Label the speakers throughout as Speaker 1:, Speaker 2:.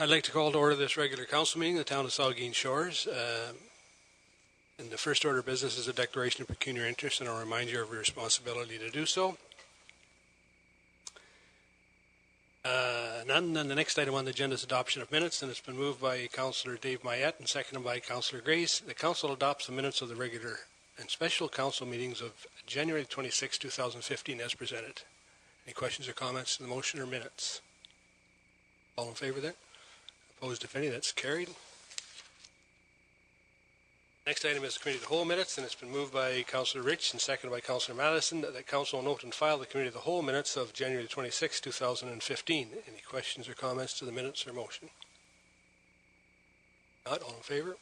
Speaker 1: I'd like to call to order this regular council meeting, the town of Saugeen Shores. And the first order of business is a declaration of pecuniary interest, and I'll remind you of your responsibility to do so. None. And the next item on the agenda is adoption of minutes, and it's been moved by Councillor Dave Mayette and seconded by Councillor Grace. The council adopts the minutes of the regular and special council meetings of January 26, 2015 as presented. Any questions or comments to the motion or minutes? All in favor there? Opposed, if any? That's carried. Next item is the Committee of the Whole minutes, and it's been moved by Councillor Rich and seconded by Councillor Madison that the council will note and file the Committee of the Whole minutes of January 26, 2015. Any questions or comments to the minutes or motion? Not. All in favor?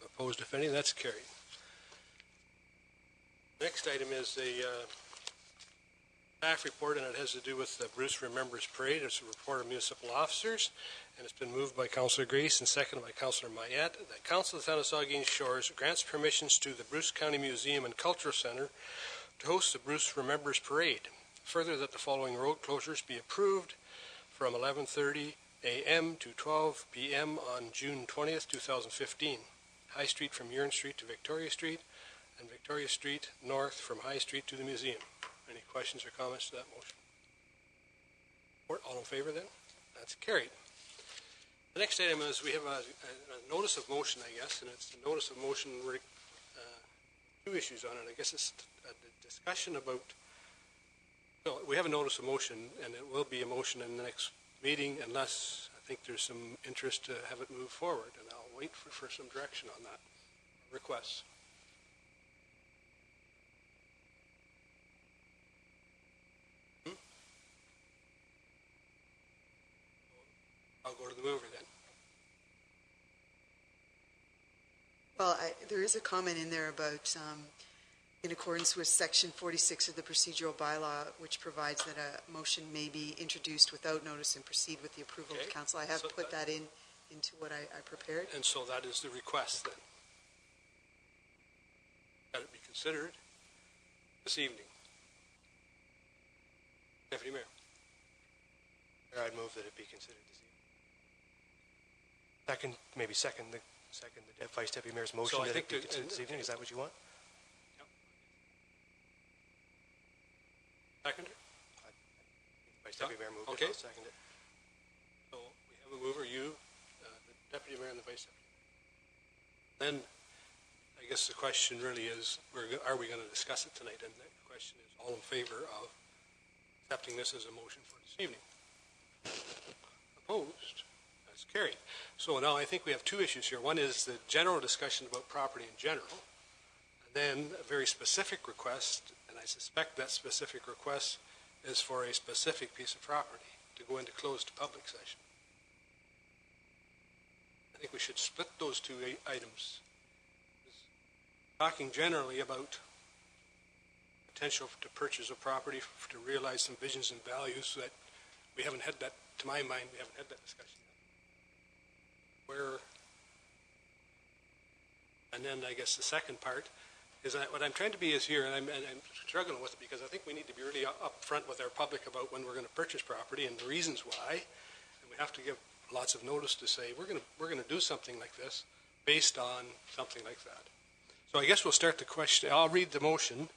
Speaker 1: Opposed, if any? That's carried. Next item is a staff report, and it has to do with the Bruce Remembers Parade. It's a report of municipal officers, and it's been moved by Councillor Grace and seconded by Councillor Mayette. The Council of the Town of Saugeen Shores grants permissions to the Bruce County Museum and Cultural Centre to host the Bruce Remembers Parade. Further, that the following road closures be approved from 11:30 a.m. to 12 p.m. on June 20th, 2015. High Street from Urine Street to Victoria Street, and Victoria Street north from High Street to the museum. Any questions or comments to that motion? All in favor then? That's carried. The next item is we have a notice of motion, I guess, and it's a notice of motion with two issues on it. I guess it's a discussion about, no, we have a notice of motion, and it will be a motion in the next meeting unless I think there's some interest to have it move forward, and I'll wait for some direction on that request. I'll go to the mover then.
Speaker 2: Well, there is a comment in there about, in accordance with Section 46 of the procedural bylaw, which provides that a motion may be introduced without notice and proceed with the approval of the council. I have put that into what I prepared. And
Speaker 1: so that is the request then. That it be considered this evening. Deputy Mayor.
Speaker 3: I'd move that it be considered this evening. Second the Vice Deputy Mayor's motion that it be considered this evening. Is that what you want?
Speaker 1: Yep. Seconder?
Speaker 3: Vice Deputy Mayor moved
Speaker 1: okay.
Speaker 3: it. I'll second it.
Speaker 1: So we have a mover, you, the Deputy Mayor and the Vice Deputy Mayor. Then I guess the question really is, are we going to discuss it tonight? And the question is, all in favor of accepting this as a motion for this evening? Opposed? That's carried. So now I think we have two issues here. One is the general discussion about property in general, and then a very specific request, and I suspect that specific request is for a specific piece of property to go into closed public session. I think we should split those two items. Talking generally about potential to purchase a property to realize some visions and values, so that we haven't had that, to my mind, we haven't had that discussion yet. And then I guess the second part is what I'm trying to be is here, and I'm struggling with it because I think we need to be really upfront with our public about when we're going to purchase property and the reasons why, and we have to give lots of notice to say we're going to do something like this based on something like that. So I guess we'll start the question. I'll read the motion.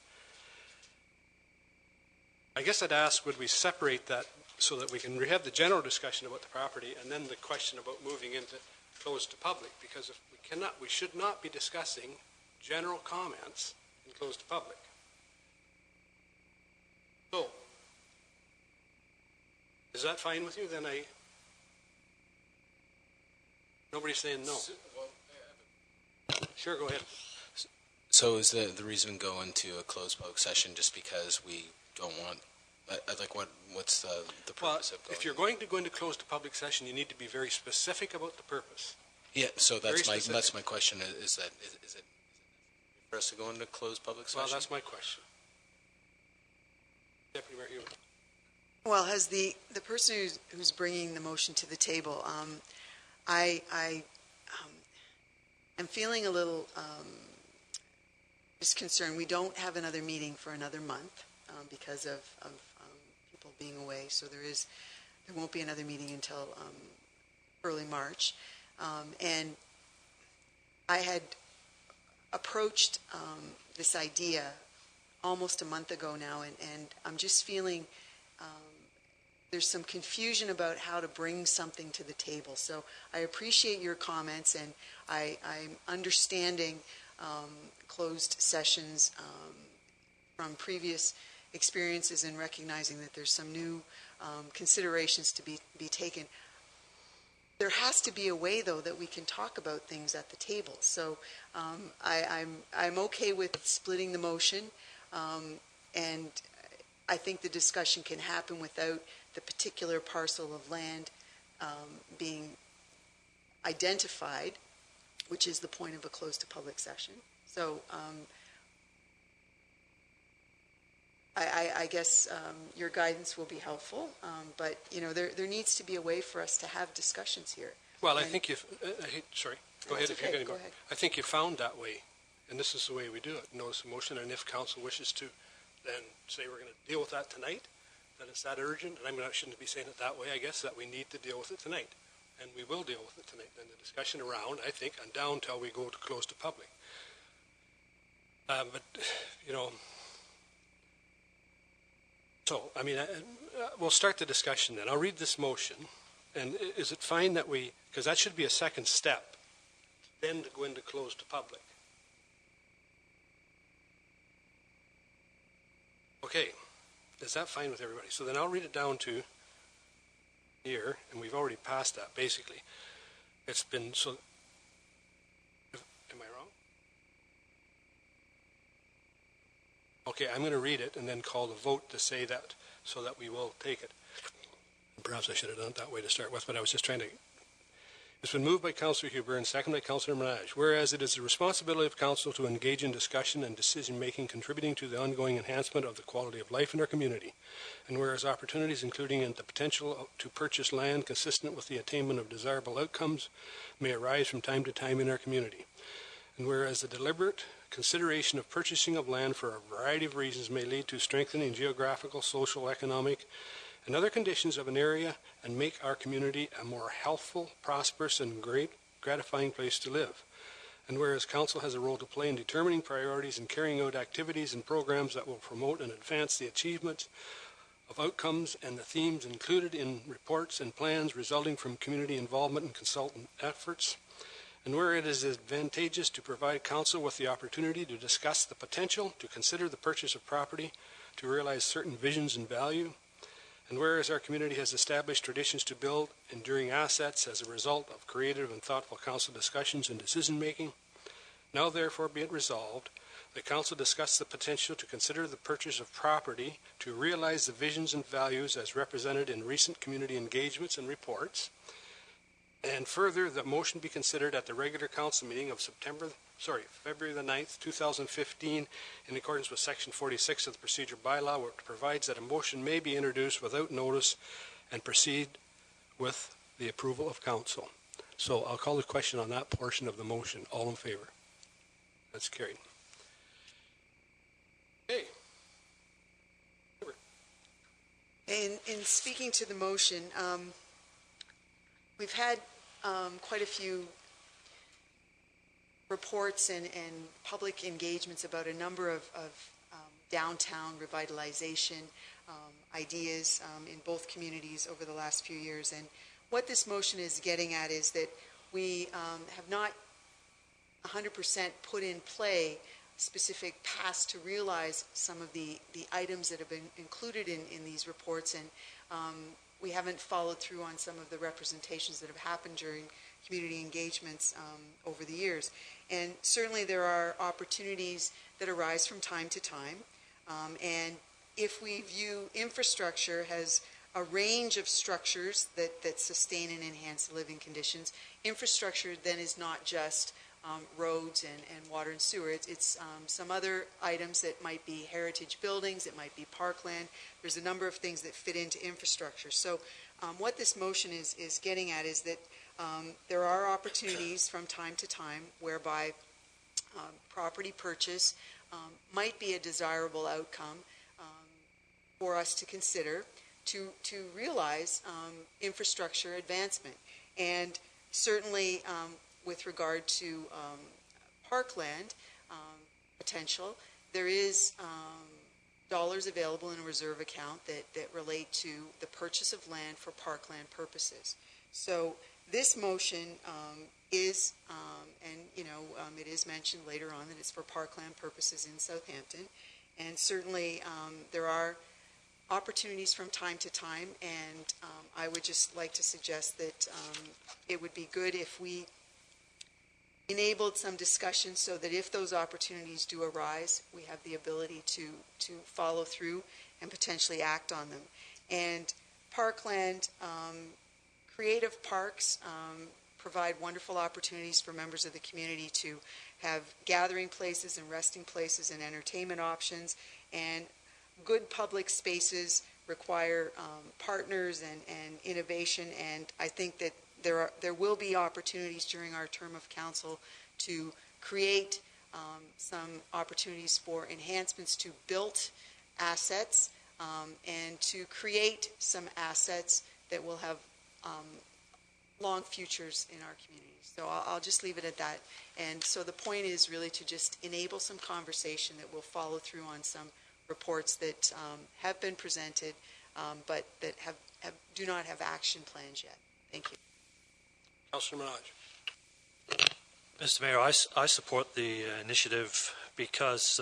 Speaker 1: I guess I'd ask, would we separate that so that we can have the general discussion about the property and then the question about moving into closed to public, because if we should not be discussing general comments in closed to public. So, is that fine with you? Then nobody's saying no. Sure, go ahead.
Speaker 4: So is the reason go into a closed public session just because we don't want, what's the purpose of going?
Speaker 1: If you're going to go into closed to public session, you need to be very specific about the purpose.
Speaker 4: Yeah, so that's my question. Is it for us to go into closed public session?
Speaker 1: Well, that's my question. Deputy Mayor Hewitt.
Speaker 2: Well, has the person who's bringing the motion to the table, I am feeling a little just concerned. We don't have another meeting for another month because of people being away, so there won't be another meeting until early March. And I had approached this idea almost a month ago now, and I'm just feeling there's some confusion about how to bring something to the table. So I appreciate your comments, and I'm understanding closed sessions from previous experiences and recognizing that there's some new considerations to be taken. There has to be a way, though, that we can talk about things at the table. So I'm okay with splitting the motion, and I think the discussion can happen without the particular parcel of land being identified, which is the point of a close to public session. So I guess your guidance will be helpful, but there needs to be a way for us to have discussions here.
Speaker 1: Well, I think you've, sorry, go ahead if you're going to
Speaker 2: go
Speaker 1: go.
Speaker 2: ahead.
Speaker 1: I think you found that way, and this is the way we do it. Notice a motion, and if council wishes to then say we're going to deal with that tonight, that it's that urgent, and I shouldn't be saying it that way, I guess, that we need to deal with it tonight. And we will deal with it tonight. And the discussion around, I think, and down till we go to close to public. But, so, we'll start the discussion then. I'll read this motion. And is it fine that because that should be a second step, then to go into close to public. Okay. Is that fine with everybody? So then I'll read it down to here, and we've already passed that, basically. It's been, so, am I wrong? Okay, I'm going to read it and then call the vote to say that, so that we will take it. Perhaps I should have done it that way to start with, but I was just trying to. It's been moved by Councillor Huber and seconded by Councillor Menage. Whereas it is the responsibility of Council to engage in discussion and decision-making contributing to the ongoing enhancement of the quality of life in our community, and whereas opportunities including the potential to purchase land consistent with the attainment of desirable outcomes may arise from time to time in our community, and whereas the deliberate consideration of purchasing of land for a variety of reasons may lead to strengthening geographical, social, economic, and other conditions of an area and make our community a more healthful, prosperous, and gratifying place to live. And whereas Council has a role to play in determining priorities and carrying out activities and programs that will promote and advance the achievement of outcomes and the themes included in reports and plans resulting from community involvement and consultant efforts, and where it is advantageous to provide Council with the opportunity to discuss the potential to consider the purchase of property to realize certain visions and value, and whereas our community has established traditions to build enduring assets as a result of creative and thoughtful Council discussions and decision-making, now therefore be it resolved that Council discuss the potential to consider the purchase of property to realize the visions and values as represented in recent community engagements and reports, and further, that motion be considered at the regular Council meeting of February the 9th, 2015, in accordance with Section 46 of the Procedure Bylaw, which provides that a motion may be introduced without notice and proceed with the approval of Council. So I'll call the question on that portion of the motion. All in favor? That's carried. Okay.
Speaker 2: In speaking to the motion, we've had quite a few reports and public engagements about a number of downtown revitalization ideas in both communities over the last few years. And what this motion is getting at is that we have not 100% put in play specific paths to realize some of the items that have been included in these reports, and we haven't followed through on some of the representations that have happened during community engagements over the years. And certainly there are opportunities that arise from time to time, and if we view infrastructure as a range of structures that sustain and enhance living conditions, infrastructure then is not just roads and water and sewer. It's some other items that might be heritage buildings, it might be parkland. There's a number of things that fit into infrastructure. So what this motion is getting at is that there are opportunities from time to time whereby property purchase might be a desirable outcome for us to consider to realize infrastructure advancement. And certainly with regard to parkland potential, there is dollars available in a reserve account that relate to the purchase of land for parkland purposes. So this motion is, and it is mentioned later on that it's for parkland purposes in Southampton, and certainly there are opportunities from time to time, and I would just like to suggest that it would be good if we enabled some discussion so that if those opportunities do arise, we have the ability to follow through and potentially act on them. And parkland, creative parks provide wonderful opportunities for members of the community to have gathering places and resting places and entertainment options, and good public spaces require partners and innovation, and I think that there will be opportunities during our term of council to create some opportunities for enhancements to built assets and to create some assets that will have long futures in our community. So I'll just leave it at that. And so the point is really to just enable some conversation that will follow through on some reports that have been presented but that do not have action plans yet. Thank you.
Speaker 1: Councillor Minaj.
Speaker 5: Mr. Mayor, I support the initiative because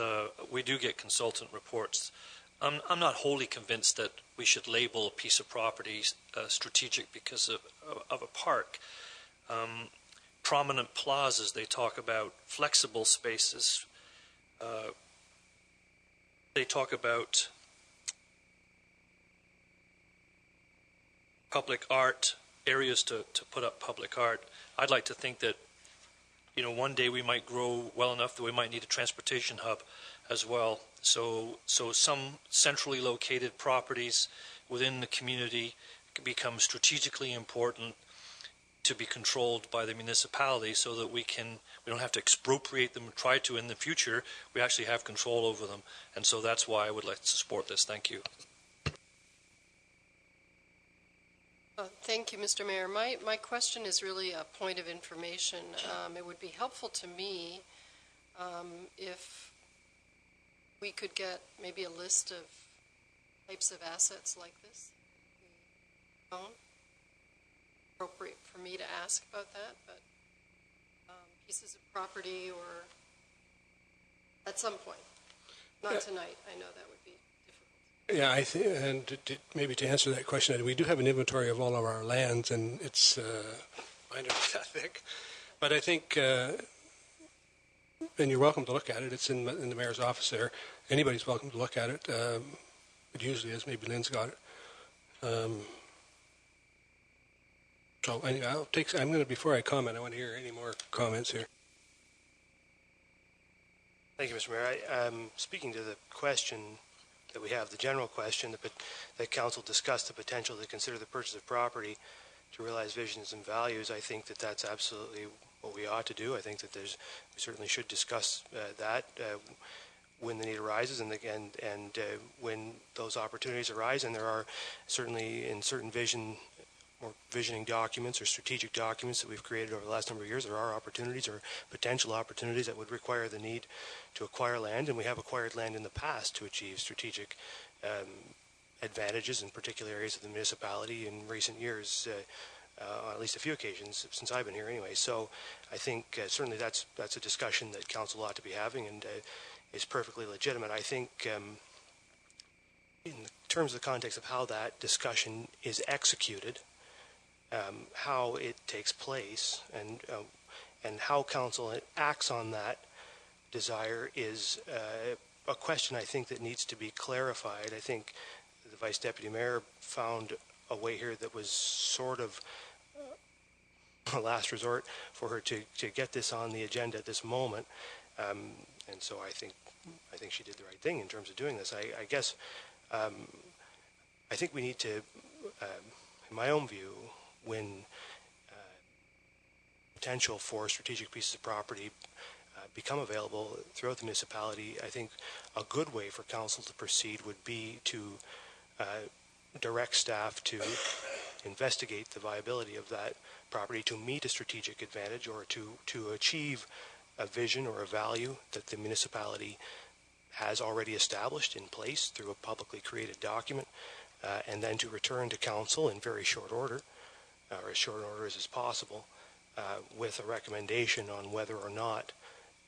Speaker 5: we do get consultant reports. I'm not wholly convinced that we should label a piece of property strategic because of a park. Prominent plazas, they talk about flexible spaces. They talk about public art, areas to put up public art. I'd like to think that, one day we might grow well enough that we might need a transportation hub as well. So some centrally located properties within the community can become strategically important to be controlled by the municipality so that we don't have to expropriate them or try to in the future. We actually have control over them. And so that's why I would like to support this. Thank you.
Speaker 6: Thank you, Mr. Mayor. My question is really a point of information. It would be helpful to me if we could get maybe a list of types of assets like this. Appropriate for me to ask about that, but pieces of property or at some point. Not tonight. I know that would be difficult.
Speaker 1: Yeah, I think, and maybe to answer that question, we do have an inventory of all of our lands, and it's I know it's that thick, but I think, and you're welcome to look at it. It's in the mayor's office there. Anybody's welcome to look at it. It usually is. Maybe Lynn's got it. So anyway, I'm going to, before I comment, I want to hear any more comments here.
Speaker 3: Thank you, Mr. Mayor. Speaking to the question that we have, the general question that Council discussed, the potential to consider the purchase of property to realize visions and values, I think that that's absolutely what we ought to do. I think that we certainly should discuss that when the need arises and when those opportunities arise. And there are certainly in certain visioning documents or strategic documents that we've created over the last number of years, there are opportunities or potential opportunities that would require the need to acquire land, and we have acquired land in the past to achieve strategic advantages in particular areas of the municipality in recent years, on at least a few occasions since I've been here anyway. So I think certainly that's a discussion that Council ought to be having and is perfectly legitimate. I think in terms of the context of how that discussion is executed, how it takes place, and how Council acts on that desire is a question I think that needs to be clarified. I think the Vice Deputy Mayor found a way here that was sort of a last resort for her to get this on the agenda at this moment, and so I think she did the right thing in terms of doing this. I guess I think we need to, in my own view, when potential for strategic pieces of property become available throughout the municipality, I think a good way for Council to proceed would be to direct staff to investigate the viability of that property to meet a strategic advantage or to achieve a vision or a value that the municipality has already established in place through a publicly created document, and then to return to council in very short order, or as short order as is possible, with a recommendation on whether or not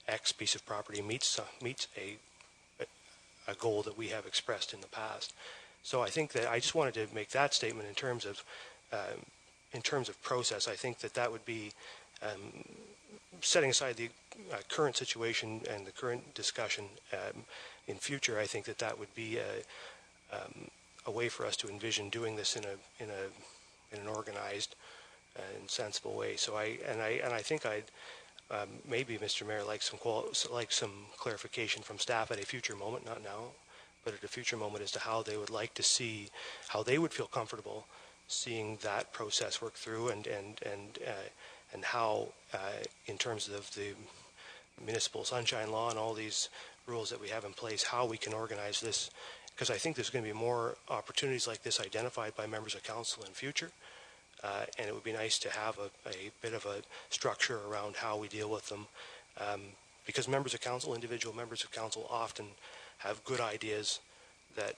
Speaker 3: X piece of property meets a goal that we have expressed in the past. So I think that I just wanted to make that statement in terms of process. I think that would be setting aside the current situation and the current discussion in future. I think that would be a way for us to envision doing this in an organized and sensible way. So I think I'd maybe, Mr. Mayor, like some clarification from staff at a future moment, not now, but at a future moment, as to how they would like to see, how they would feel comfortable seeing that process work through, and how, in terms of the municipal sunshine law and all these rules that we have in place, how we can organize this, because I think there's going to be more opportunities like this identified by members of council in future, and it would be nice to have a bit of a structure around how we deal with them, because individual members of council often have good ideas that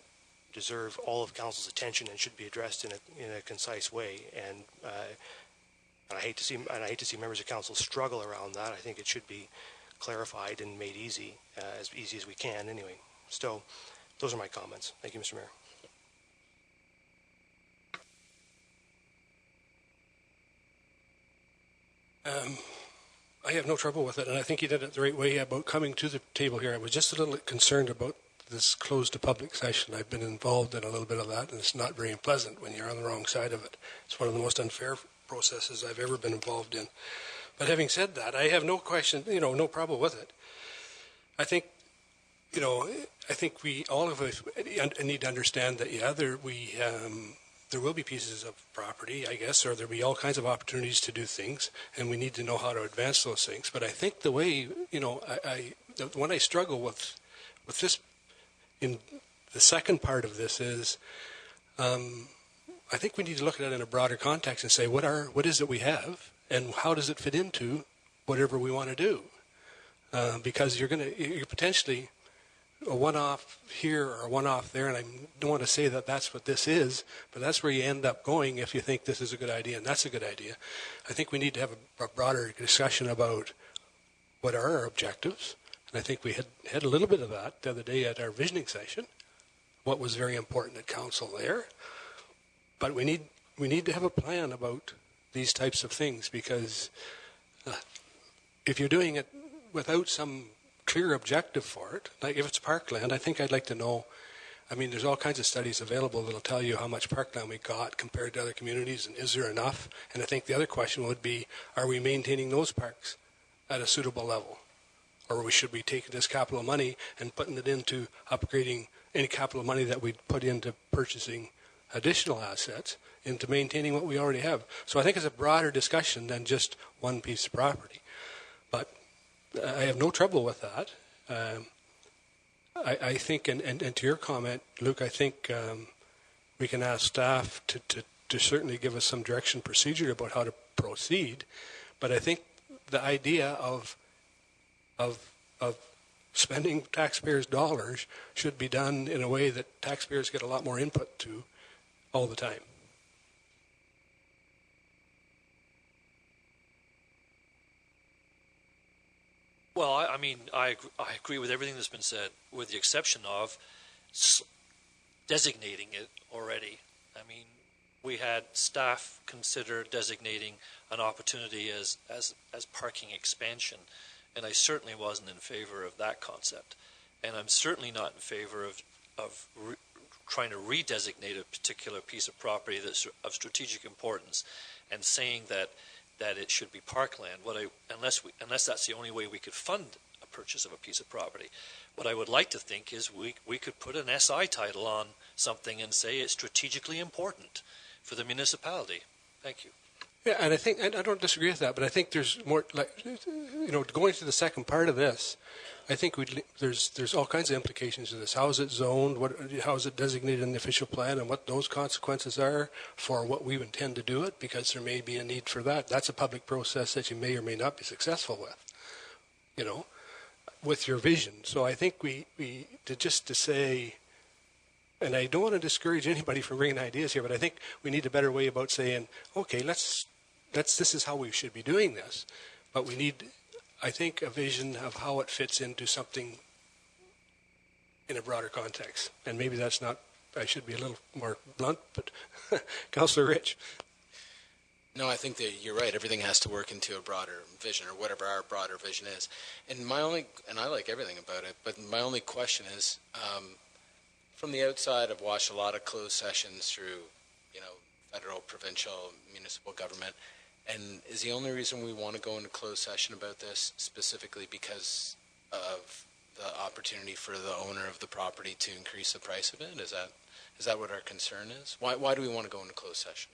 Speaker 3: deserve all of council's attention and should be addressed in a concise way, and I hate to see members of council struggle around that. I think it should be clarified and made easy, as easy as we can anyway. So those are my comments. Thank you, Mr. Mayor.
Speaker 1: I have no trouble with it, and I think you did it the right way about coming to the table here. I was just a little concerned about this closed to public session. I've been involved in a little bit of that, and it's not very pleasant when you're on the wrong side of it. It's one of the most unfair processes I've ever been involved in. But having said that, I have no question, no problem with it. I think, I think we all of us need to understand that, there will be pieces of property, I guess, or there'll be all kinds of opportunities to do things, and we need to know how to advance those things. But I think the way, when I struggle with this, in the second part of this is, I think we need to look at it in a broader context and say, what is it we have, and how does it fit into whatever we want to do? Because you're potentially a one-off here or a one-off there, and I don't want to say that that's what this is, but that's where you end up going if you think this is a good idea, and that's a good idea. I think we need to have a broader discussion about what are our objectives, and I think we had a little bit of that the other day at our visioning session, what was very important at council there. But we need to have a plan about these types of things, because if you're doing it without some clear objective for it, like if it's parkland, I think I'd like to know. I mean, there's all kinds of studies available that'll tell you how much parkland we got compared to other communities, and is there enough? And I think the other question would be, are we maintaining those parks at a suitable level? Or should we take this capital money and putting it into upgrading any capital money that we put into purchasing additional assets into maintaining what we already have? So I think it's a broader discussion than just one piece of property. But I have no trouble with that. I think, and to your comment, Luke, I think we can ask staff to certainly give us some direction procedure about how to proceed. But I think the idea of spending taxpayers' dollars should be done in a way that taxpayers get a lot more input to all the time.
Speaker 5: Well, I mean, I agree with everything that's been said, with the exception of designating it already. I mean, we had staff consider designating an opportunity as parking expansion, and I certainly wasn't in favor of that concept. And I'm certainly not in favor of trying to redesignate a particular piece of property that's of strategic importance and saying that it should be parkland. Unless that's the only way we could fund a purchase of a piece of property. What I would like to think is we could put an SI title on something and say it's strategically important for the municipality. Thank you.
Speaker 1: Yeah, and I think, and I don't disagree with that, but I think there's more, like, going to the second part of this, I think there's all kinds of implications to this. How is it zoned? How is it designated in the official plan, and what those consequences are for what we intend to do it? Because there may be a need for that. That's a public process that you may or may not be successful with. With your vision. So I think we to say, and I don't want to discourage anybody from bringing ideas here, but I think we need a better way about saying, okay, this is how we should be doing this, but we need, I think, a vision of how it fits into something in a broader context. And maybe that's not, I should be a little more blunt, but Councillor Rich.
Speaker 4: No, I think that you're right. Everything has to work into a broader vision, or whatever our broader vision is. And I like everything about it, but my only question is, from the outside, I've watched a lot of closed sessions through, federal, provincial, municipal government, and is the only reason we want to go into closed session about this specifically because of the opportunity for the owner of the property to increase the price of it? Is that what our concern is? Why do we want to go into closed session?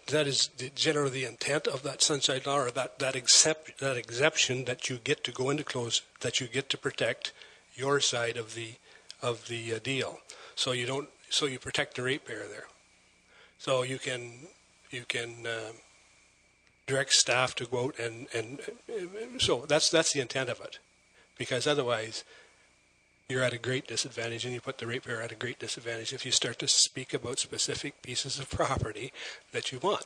Speaker 1: That is generally the intent of that sunshine law, or that exception that you get to go into close, that you get to protect your side of the deal. So you protect the ratepayer there. So you can direct staff to go out and so that's the intent of it, because otherwise you're at a great disadvantage, and you put the ratepayer at a great disadvantage if you start to speak about specific pieces of property that you want.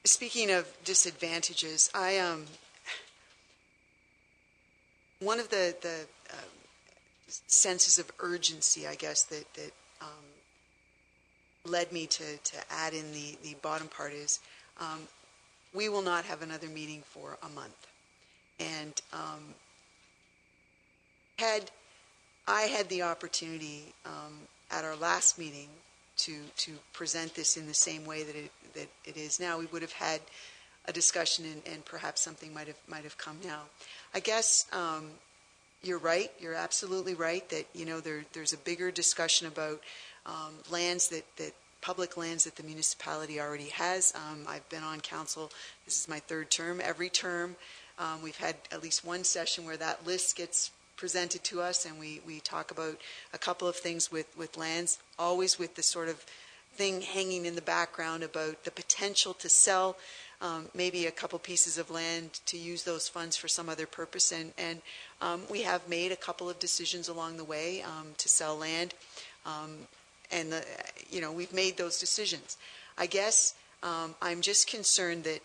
Speaker 2: Speaking of disadvantages, one of the senses of urgency, I guess, that led me to add in the bottom part is we will not have another meeting for a month. And I had the opportunity at our last meeting to present this in the same way that it is now, we would have had a discussion, and perhaps something might have come now. I guess you're right. You're absolutely right that there's a bigger discussion about lands that public lands that the municipality already has. I've been on council. This is my third term. Every term, we've had at least one session where that list gets presented to us, and we talk about a couple of things with lands, always with the sort of thing hanging in the background about the potential to sell maybe a couple pieces of land to use those funds for some other purpose. And we have made a couple of decisions along the way to sell land. And we've made those decisions. I guess I'm just concerned that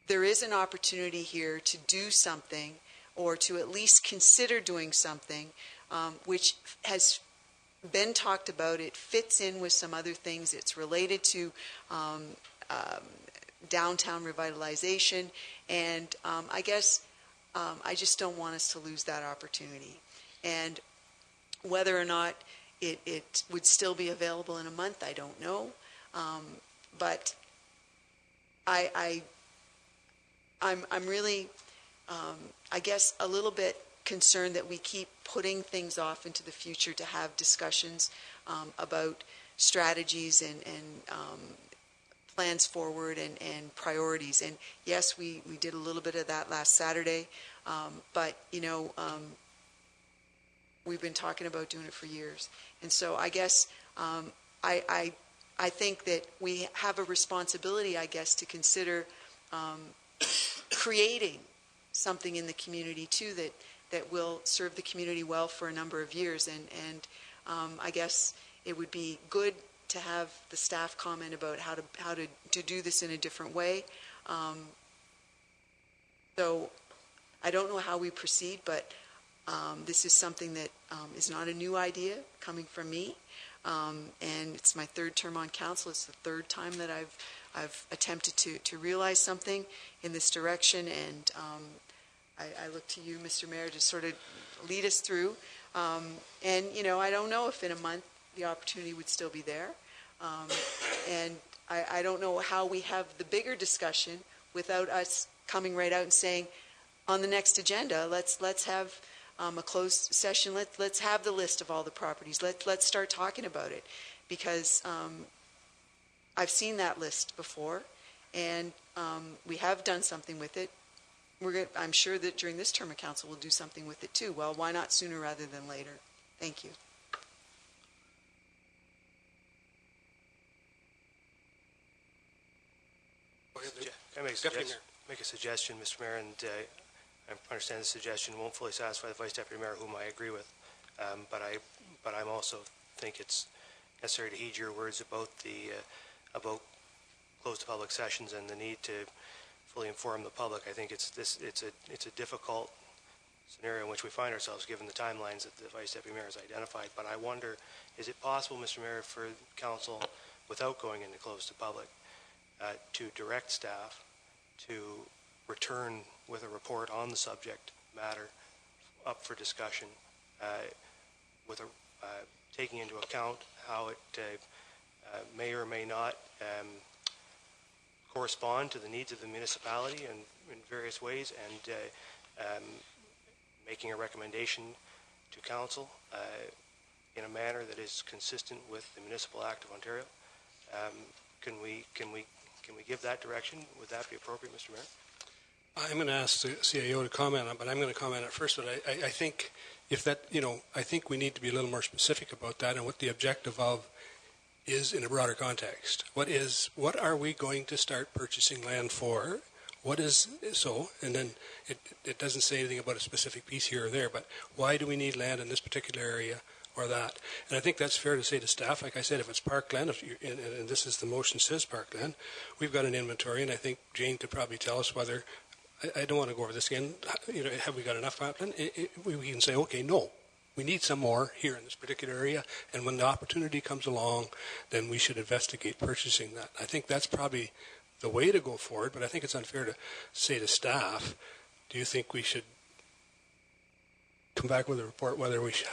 Speaker 2: there is an opportunity here to do something, or to at least consider doing something, which has been talked about. It fits in with some other things. It's related to downtown revitalization, and I guess I just don't want us to lose that opportunity. And whether or not it would still be available in a month, I don't know. But I'm really, I guess, a little bit concerned that we keep putting things off into the future to have discussions about strategies and plans forward and priorities. And yes, we did a little bit of that last Saturday, but we've been talking about doing it for years. And so I guess I think that we have a responsibility, I guess, to consider creating something in the community too that will serve the community well for a number of years. And I guess it would be good to have the staff comment about how to do this in a different way. So I don't know how we proceed, but this is something that is not a new idea coming from me, and it's my third term on council. It's the third time that I've attempted to realize something in this direction, and I look to you, Mr. Mayor, to sort of lead us through. And I don't know if in a month the opportunity would still be there, and I don't know how we have the bigger discussion without us coming right out and saying, on the next agenda, let's have a closed session. Let's have the list of all the properties. Let's start talking about it, because I've seen that list before, and we have done something with it. I'm sure that during this term of council we'll do something with it too. Well, why not sooner rather than later? Thank you.
Speaker 3: Can I make a suggestion, Mr. Mayor? And I understand the suggestion won't fully satisfy the Vice Deputy Mayor, whom I agree with. But I also think it's necessary to heed your words about about closed public sessions and the need to fully inform the public. I think it's a difficult scenario in which we find ourselves, given the timelines that the Vice Deputy Mayor has identified. But I wonder, is it possible, Mr. Mayor, for council, without going into closed to public, to direct staff to return with a report on the subject matter up for discussion, with taking into account how it may or may not correspond to the needs of the municipality in various ways, and making a recommendation to council in a manner that is consistent with the Municipal Act of Ontario. Can we give that direction? Would that be appropriate, Mr. Mayor?
Speaker 1: I'm going to ask the CAO to comment on it, but I'm going to comment on it first. But I think if that, I think we need to be a little more specific about that and what the objective of is in a broader context. What are we going to start purchasing land for? What is so? And then it doesn't say anything about a specific piece here or there, but why do we need land in this particular area or that? And I think that's fair to say to staff. Like I said, if it's parkland, and this is the motion says parkland, we've got an inventory, and I think Jane could probably tell us whether, I don't want to go over this again, have we got enough parkland? We can say, okay, no. We need some more here in this particular area, and when the opportunity comes along, then we should investigate purchasing that. I think that's probably the way to go forward, but I think it's unfair to say to staff, do you think we should come back with a report whether we should,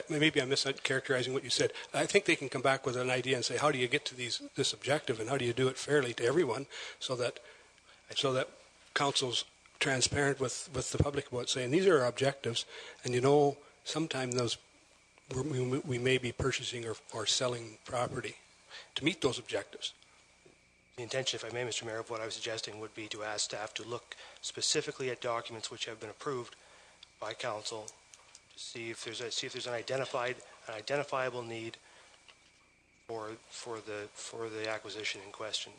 Speaker 1: maybe I'm mischaracterizing what you said. I think they can come back with an idea and say, how do you get to this objective, and how do you do it fairly to everyone so that council's transparent with the public about saying these are our objectives, and sometime we may be purchasing or selling property to meet those objectives.
Speaker 3: The intention, if I may, Mr. Mayor, of what I was suggesting would be to ask staff to look specifically at documents which have been approved by council to see if there's an identifiable need for the acquisition in question.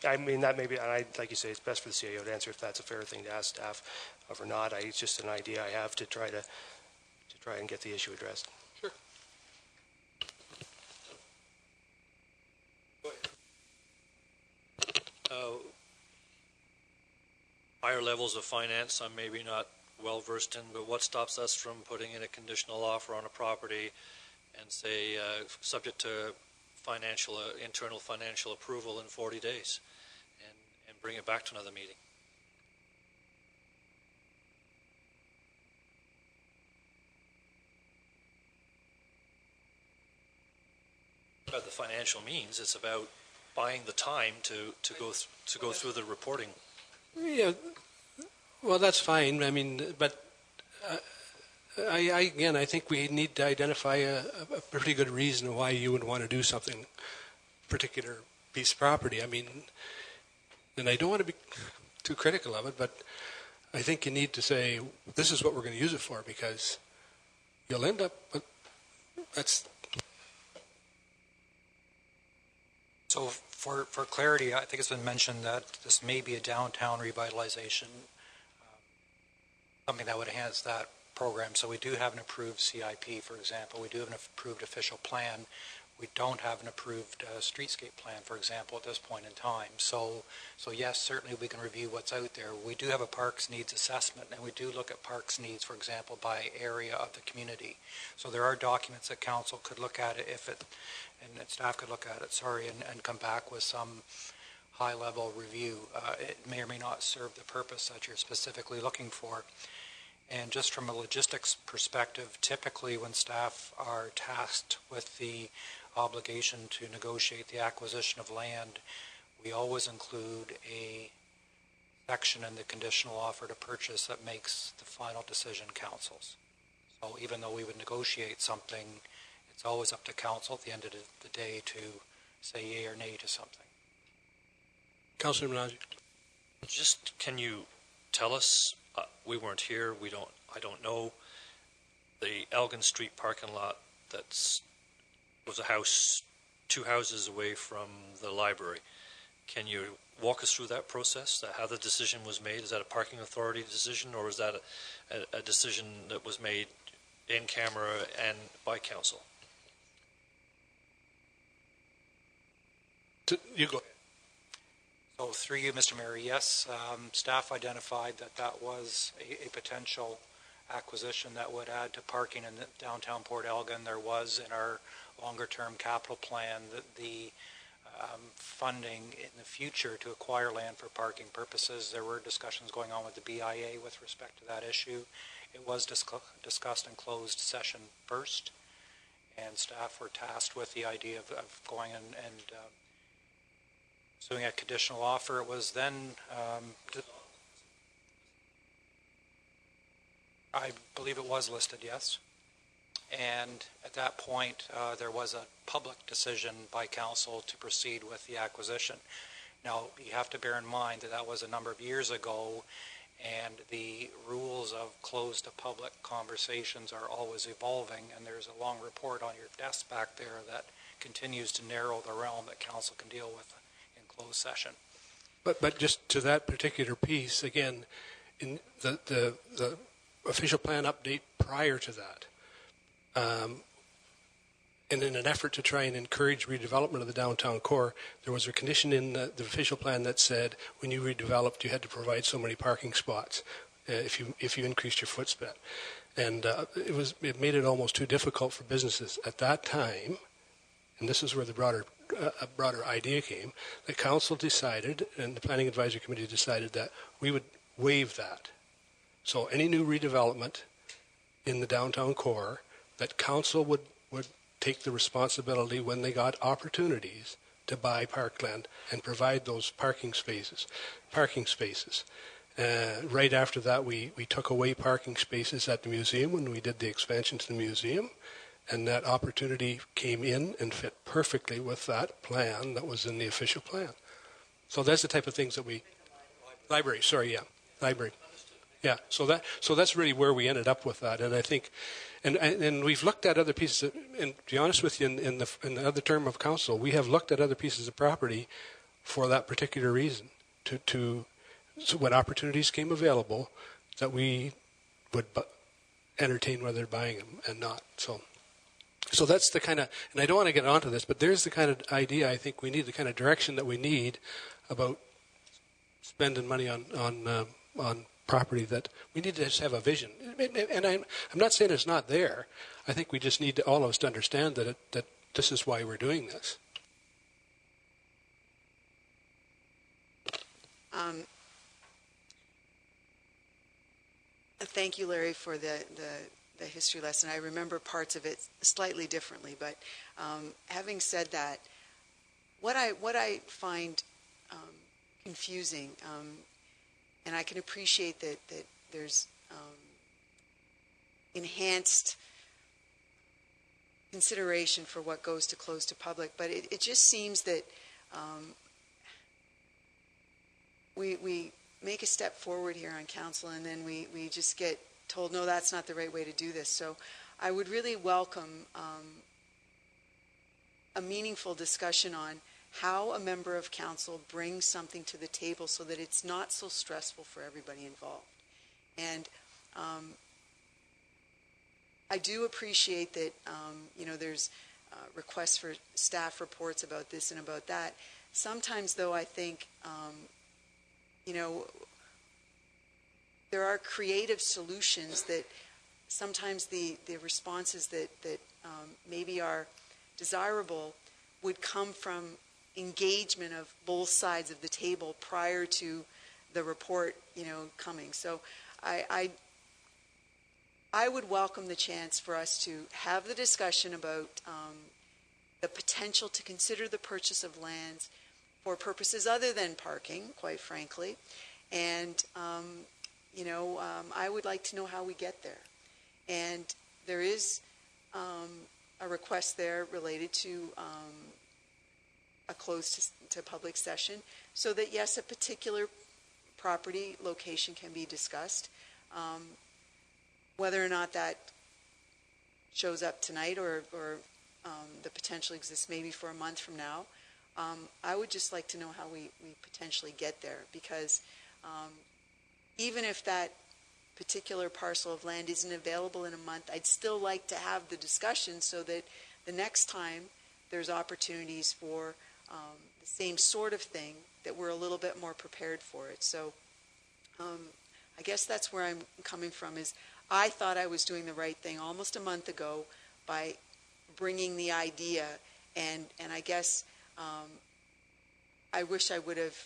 Speaker 3: I mean, that may be, and like you say, it's best for the CAO to answer if that's a fair thing to ask staff of or not. It's just an idea I have to try and get the issue addressed.
Speaker 1: Sure.
Speaker 5: Higher levels of finance, I'm maybe not well versed in, but what stops us from putting in a conditional offer on a property and say, subject to internal financial approval in 40 days and bring it back to another meeting? About the financial means, it's about buying the time to go through the reporting.
Speaker 1: Yeah, well, that's fine. I mean, but I think we need to identify a pretty good reason why you would want to do something, particular piece of property. I mean, and I don't want to be too critical of it, but I think you need to say, this is what we're going to use it for, because you'll end up, that's...
Speaker 7: So for clarity, I think it's been mentioned that this may be a downtown revitalization, something that would enhance that program. So we do have an approved CIP, for example. We do have an approved official plan. We don't have an approved streetscape plan, for example, at this point in time. So yes, certainly we can review what's out there. We do have a parks needs assessment, and we do look at parks needs, for example, by area of the community. So there are documents that council could look at it and staff could look at it, and come back with some high-level review. It may or may not serve the purpose that you're specifically looking for. And just from a logistics perspective, typically when staff are tasked with the obligation to negotiate the acquisition of land, we always include a section in the conditional offer to purchase that makes the final decision council's. So even though we would negotiate something, it's always up to council at the end of the day to say yea or nay to something.
Speaker 1: Councillor Menage.
Speaker 5: Just, can you tell us, we weren't here, I don't know, the Elgin Street parking lot was a house, 2 houses away from the library. Can you walk us through that process, how the decision was made? Is that a parking authority decision, or is that a decision that was made in camera and by council?
Speaker 1: You go.
Speaker 7: So through you, Mr. Mayor, yes, staff identified that was a potential acquisition that would add to parking in downtown Port Elgin. There was in our longer-term capital plan that the funding in the future to acquire land for parking purposes. There were discussions going on with the BIA with respect to that issue. It was discussed in closed session first, and staff were tasked with the idea of going and pursuing a conditional offer. It was then, I believe it was listed, yes. And at that point, there was a public decision by council to proceed with the acquisition. Now, you have to bear in mind that was a number of years ago, and the rules of closed to public conversations are always evolving, and there's a long report on your desk back there that continues to narrow the realm that council can deal with in closed session.
Speaker 1: But just to that particular piece, again, in the official plan update prior to that, and in an effort to try and encourage redevelopment of the downtown core, there was a condition in the official plan that said when you redeveloped, you had to provide so many parking spots if you increased your footprint, and it made it almost too difficult for businesses at that time. And this is where the broader idea came. The council decided, and the planning advisory committee decided that we would waive that. So any new redevelopment in the downtown core, that council would take the responsibility when they got opportunities to buy parkland and provide those parking spaces. Right after that, we took away parking spaces at the museum when we did the expansion to the museum, and that opportunity came in and fit perfectly with that plan that was in the official plan. So that's the type of things that library. Yeah, so that's really where we ended up with that, and I think, and we've looked at other pieces. And to be honest with you, in the other term of council, we have looked at other pieces of property for that particular reason. So when opportunities came available, that we would entertain whether buying them and not. So that's the kind of, and I don't want to get onto this, but there's the kind of idea I think we need, the kind of direction that we need about spending money on property, that we need to just have a vision. And I'm not saying it's not there. I think we just need to, all of us to understand that this is why we're doing this.
Speaker 2: Thank you, Larry, for the history lesson. I remember parts of it slightly differently, but having said that, what I find confusing, and I can appreciate that there's enhanced consideration for what goes to close to public, but it just seems that we make a step forward here on council, and then we just get told, no, that's not the right way to do this. So I would really welcome a meaningful discussion on how a member of council brings something to the table so that it's not so stressful for everybody involved. And I do appreciate that, there's requests for staff reports about this and about that. Sometimes, though, I think, there are creative solutions that sometimes the responses that maybe are desirable would come from engagement of both sides of the table prior to the report, coming. So I would welcome the chance for us to have the discussion about the potential to consider the purchase of lands for purposes other than parking, quite frankly, And, I would like to know how we get there. And there is a request there related to a close to public session, so that, yes, a particular property location can be discussed. Whether or not that shows up tonight or the potential exists maybe for a month from now, I would just like to know how we potentially get there, because even if that particular parcel of land isn't available in a month, I'd still like to have the discussion so that the next time there's opportunities for the same sort of thing, that we're a little bit more prepared for it. So I guess that's where I'm coming from, is I thought I was doing the right thing almost a month ago by bringing the idea, and I guess I wish I would have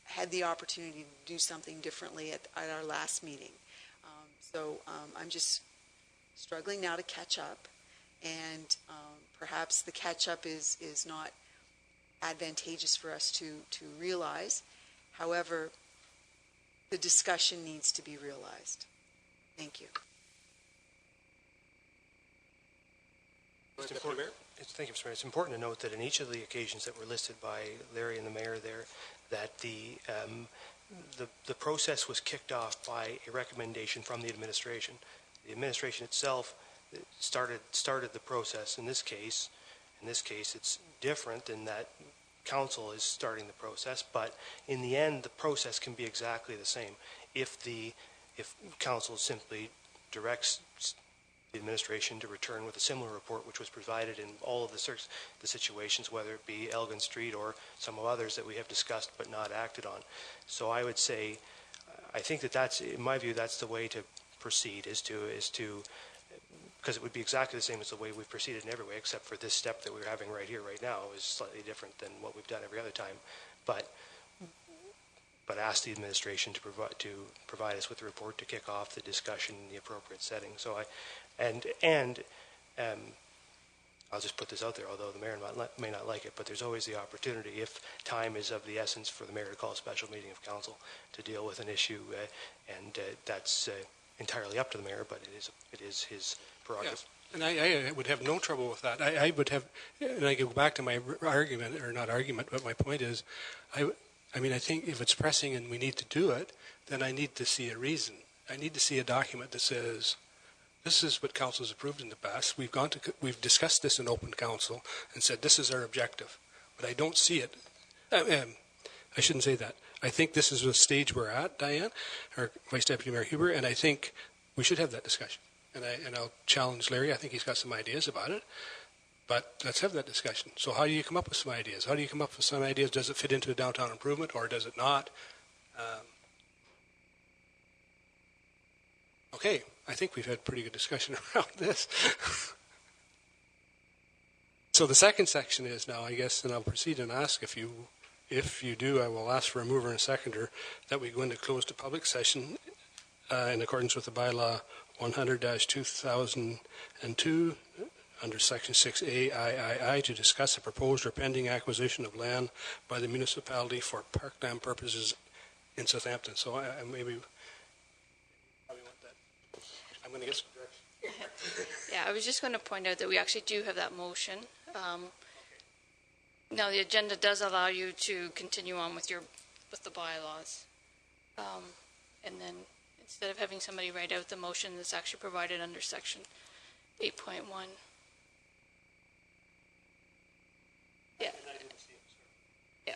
Speaker 2: had the opportunity to do something differently at our last meeting. So I'm just struggling now to catch up, and perhaps the catch-up is not advantageous for us to realize. However, the discussion needs to be realized. Thank you.
Speaker 3: Thank you, Mr. Mayor. It's important to note that in each of the occasions that were listed by Larry and the mayor there, that the process was kicked off by a recommendation from the administration. The administration itself started the process. In this case, it's different in that council is starting the process, but in the end, the process can be exactly the same. If council simply directs the administration to return with a similar report, which was provided in all of the situations, whether it be Elgin Street or some of others that we have discussed but not acted on. So I would say, I think that's, in my view, that's the way to proceed, is to because it would be exactly the same as the way we've proceeded in every way, except for this step that we're having right here, right now, is slightly different than what we've done every other time. But ask the administration to provide us with a report to kick off the discussion in the appropriate setting. So I'll just put this out there, although the mayor may not like it, but there's always the opportunity, if time is of the essence, for the mayor to call a special meeting of council to deal with an issue, and that's entirely up to the mayor, but it is his prerogative.
Speaker 1: Yeah. And I would have no trouble with that. I would have, and I go back to my argument, or not argument, but my point is, I think if it's pressing and we need to do it, then I need to see a reason. I need to see a document that says, this is what council has approved in the past. We've discussed this in open council and said this is our objective, but I don't see it. I shouldn't say that. I think this is the stage we're at, Diane, or Vice Deputy Mayor Huber, and I think we should have that discussion. And I'll challenge Larry. I think he's got some ideas about it, but let's have that discussion. So how do you come up with some ideas? How do you come up with some ideas? Does it fit into a downtown improvement, or does it not? Okay, I think we've had pretty good discussion around this. So the second section is now, I guess, and I'll proceed and ask if you do, I will ask for a mover and a seconder that we go into closed to public session in accordance with the bylaw 100-2002 under section 6A III to discuss a proposed or pending acquisition of land by the municipality for parkland purposes in Southampton. So I maybe probably want that. I'm going to get some direction.
Speaker 8: Yeah, I was just going to point out that we actually do have that motion. Now, the agenda does allow you to continue on with the bylaws. And then instead of having somebody write out the motion, that's actually provided under section 8.1. Yeah. Yeah.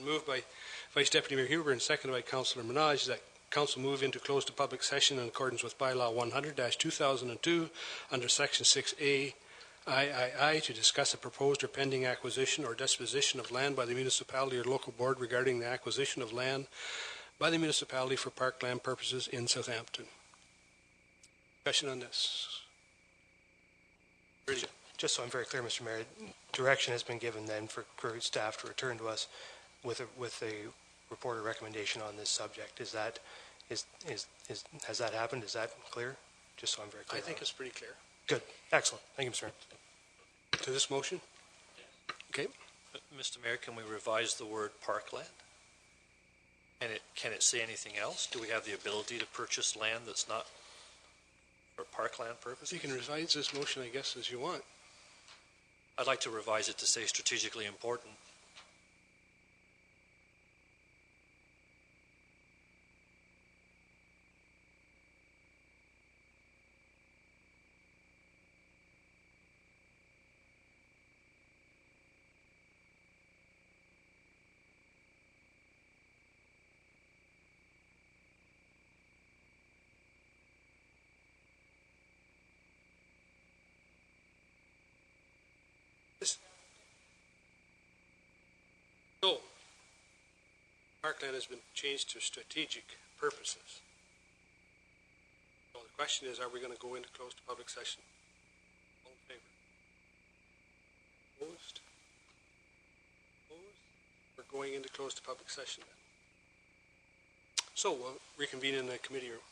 Speaker 1: Moved by Vice Deputy Mayor Huber and seconded by Councillor Minaj that Council move into closed to public session in accordance with bylaw 100-2002 under section 6A III to discuss a proposed or pending acquisition or disposition of land by the municipality or local board regarding the acquisition of land by the municipality for parkland purposes in Southampton. Discussion on this.
Speaker 3: Just so I'm very clear, Mr. Mayor, direction has been given then for staff to return to us with a report or recommendation on this subject. Has that happened? Is that clear? Just so I'm very clear.
Speaker 1: I think it's pretty clear.
Speaker 3: Good. Excellent. Thank you, Mr. Mayor.
Speaker 1: To this motion? Okay.
Speaker 5: Mr. Mayor, can we revise the word parkland? And can it say anything else? Do we have the ability to purchase land that's not for parkland purposes?
Speaker 1: You can revise this motion, I guess, as you want.
Speaker 5: I'd like to revise it to say strategically important.
Speaker 1: So, parkland has been changed to strategic purposes. So the question is, are we going to go into closed public session? All in favor? Opposed? Opposed? We're going into closed public session then. So we'll reconvene in the committee room.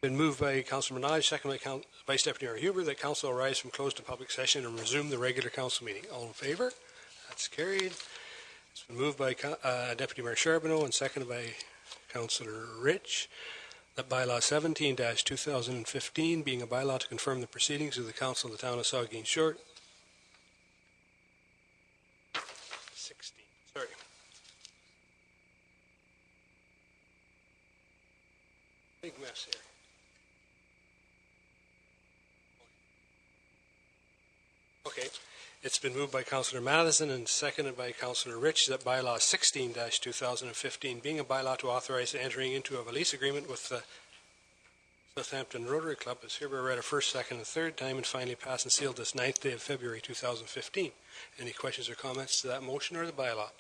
Speaker 1: Been moved by Councillor Minaj, second by Vice Deputy Mayor Huber, that council arise from closed to public session and resume the regular council meeting. All in favor? That's carried. It's been moved by Deputy Mayor Charbonneau and seconded by Councillor Rich, that bylaw 17-2015, being a bylaw to confirm the proceedings of the council of the town of Saugeen Shore. 16, sorry. Big mess here. Okay. It's been moved by Councillor Matheson and seconded by Councillor Rich that bylaw 16-2015, being a bylaw to authorize entering into a lease agreement with the Southampton Rotary Club, is hereby read a first, second, and third time and finally passed and sealed this 9th day of February 2015. Any questions or comments to that motion or the bylaw?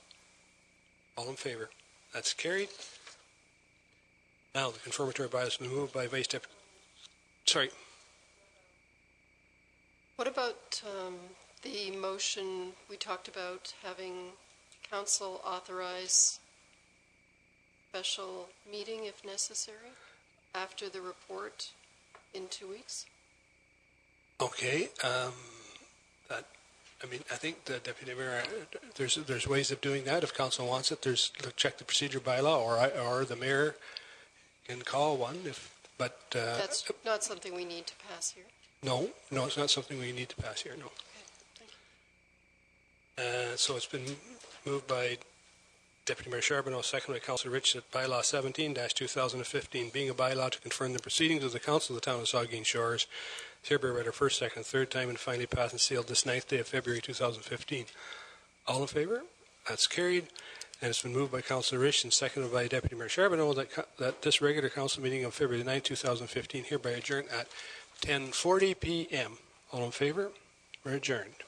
Speaker 1: All in favor? That's carried. Now, the confirmatory bylaw has been moved by Vice Deputy. Sorry.
Speaker 6: What about the motion we talked about having council authorize special meeting if necessary after the report in 2 weeks?
Speaker 1: Okay. I think the Deputy Mayor, there's ways of doing that if council wants it. There's check the procedure bylaw, or the mayor can call one. But
Speaker 6: that's not something we need to pass here.
Speaker 1: No, it's not something we need to pass here, no. So it's been moved by Deputy Mayor Charbonneau, second by Councillor Rich, that bylaw 17-2015, being a bylaw to confirm the proceedings of the Council of the Town of Saugeen Shores, is hereby read our first, second, third time, and finally passed and sealed this 9th day of February 2015. All in favor? That's carried. And it's been moved by Councillor Rich and seconded by Deputy Mayor Charbonneau that this regular council meeting of February 9, 2015 hereby adjourned at 10:40 p.m. All in favor? We're adjourned.